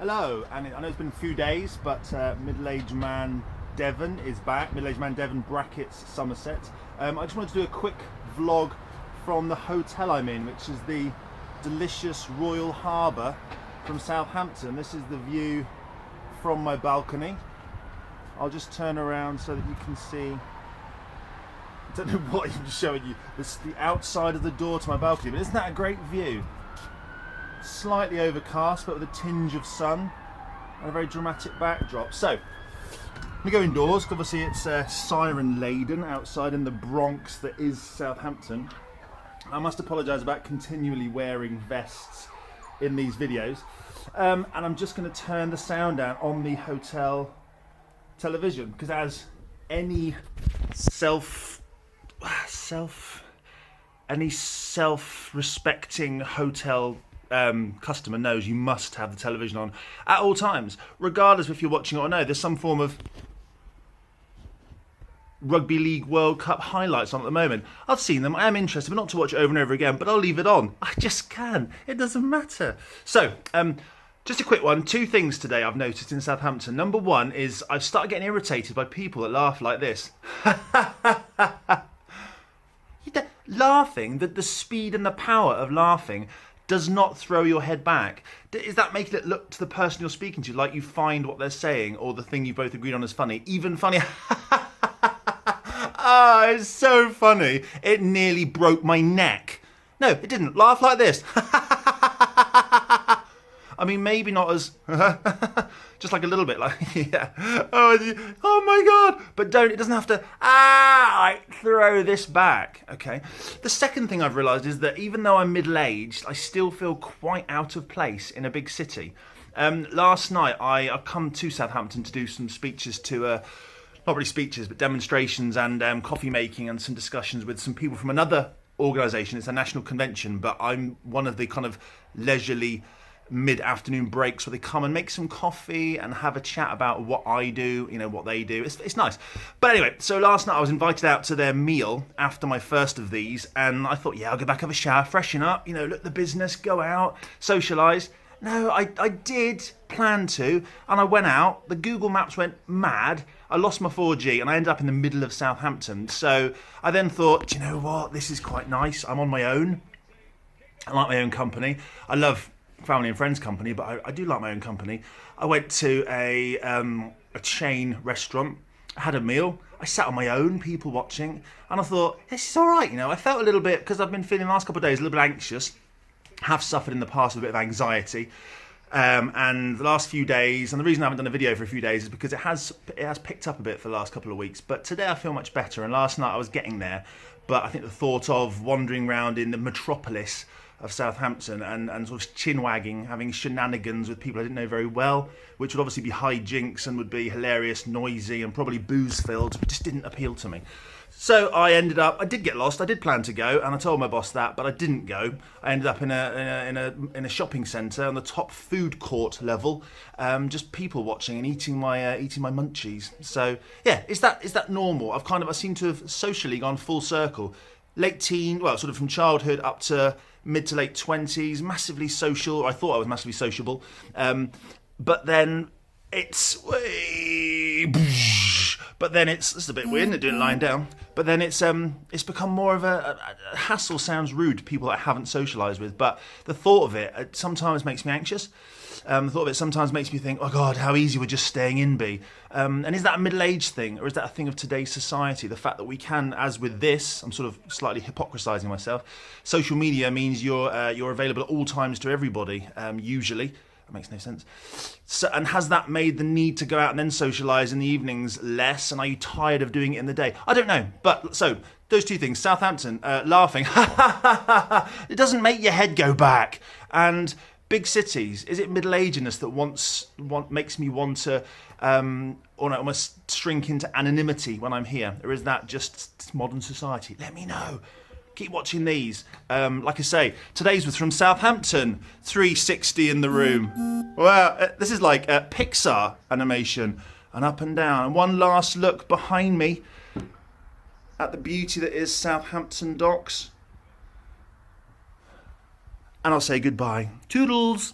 Hello, and I know it's been a few days, but middle-aged man Devon is back. Middle-aged man Devon brackets Somerset. I just wanted to do a quick vlog from the hotel I'm in, which is the delicious Royal Harbour from Southampton. This is the view from my balcony. I'll just turn around so that you can see. I don't know what I'm showing you. This is the outside of the door to my balcony, but isn't that a great view? Slightly overcast, but with a tinge of sun and a very dramatic backdrop. So, we go indoors. Obviously, it's siren laden outside in the Bronx that is Southampton. I must apologise about continually wearing vests in these videos, and I'm just going to turn the sound down on the hotel television because, as any self-respecting hotel customer knows, you must have the television on at all times, regardless if you're watching it or no. There's some form of Rugby League World Cup highlights on at the moment. I've seen them, I am interested, but not to watch it over and over again, but I'll leave it on. I just can. It doesn't matter. So, just a quick one. Two things today I've noticed in Southampton. Number one is I've started getting irritated by people that laugh like this. Laughing, the speed and the power of laughing does not throw your head back. Is that making it look to the person you're speaking to like you find what they're saying or the thing you both agreed on is funny? Even funnier. Ah, it's so funny. It nearly broke my neck. No, it didn't. Laugh like this. I mean, maybe not as... just like a little bit, like, yeah. Oh my God. But don't, it doesn't have to, throw this back, okay? The second thing I've realised is that even though I'm middle-aged, I still feel quite out of place in a big city. Last night, I've come to Southampton to do some speeches to... not really speeches, but demonstrations and coffee making and some discussions with some people from another organisation. It's a national convention, but I'm one of the kind of leisurely mid-afternoon breaks where they come and make some coffee and have a chat about what I do, you know, what they do. It's nice. But anyway, so last night I was invited out to their meal after my first of these, and I thought, yeah, I'll go back, have a shower, freshen up, you know, look at the business, go out, socialise. No, I did plan to, and I went out. The Google Maps went mad. I lost my 4G, and I ended up in the middle of Southampton. So I then thought, do you know what? This is quite nice. I'm on my own. I like my own company. I love family and friends company, but I do like my own company. I went to a chain restaurant. I had a meal. I sat on my own, people watching, and I thought, this is all right. You know, I felt a little bit, because I've been feeling the last couple of days a little bit anxious. Have suffered in the past with a bit of anxiety, and the last few days, and the reason I haven't done a video for a few days is because it has picked up a bit for the last couple of weeks, but today I feel much better, and last night I was getting there, but I think the thought of wandering around in the metropolis of Southampton and sort of chin-wagging, having shenanigans with people I didn't know very well, which would obviously be hijinks and would be hilarious, noisy, and probably booze-filled, just didn't appeal to me. So I did get lost. I did plan to go, and I told my boss that, but I didn't go. I ended up in a shopping centre on the top food court level, just people watching and eating my munchies. So yeah, is that normal? I seem to have socially gone full circle. Late teen, well, sort of from childhood up to mid to late 20s, massively social. I thought I was massively sociable, but then it's this is a bit weird, isn't it, doing it lying down? But then it's become more of a hassle. Sounds rude to people that I haven't socialised with, but the thought of it sometimes makes me anxious. The thought of it sometimes makes me think, oh God, how easy would just staying in be? And is that a middle-aged thing, or is that a thing of today's society? The fact that we can, as with this, I'm sort of slightly hypocritising myself, social media means you're available at all times to everybody, usually. That makes no sense. So, and has that made the need to go out and then socialise in the evenings less? And are you tired of doing it in the day? I don't know. But so those two things: Southampton, laughing, it doesn't make your head go back. And big cities, is it middle-agedness that makes me want to almost shrink into anonymity when I'm here, or is that just modern society? Let me know. Keep watching these. Like I say, today's was from Southampton. 360 in the room. Well, this is like Pixar animation, and up and down. And one last look behind me at the beauty that is Southampton Docks. And I'll say goodbye. Toodles.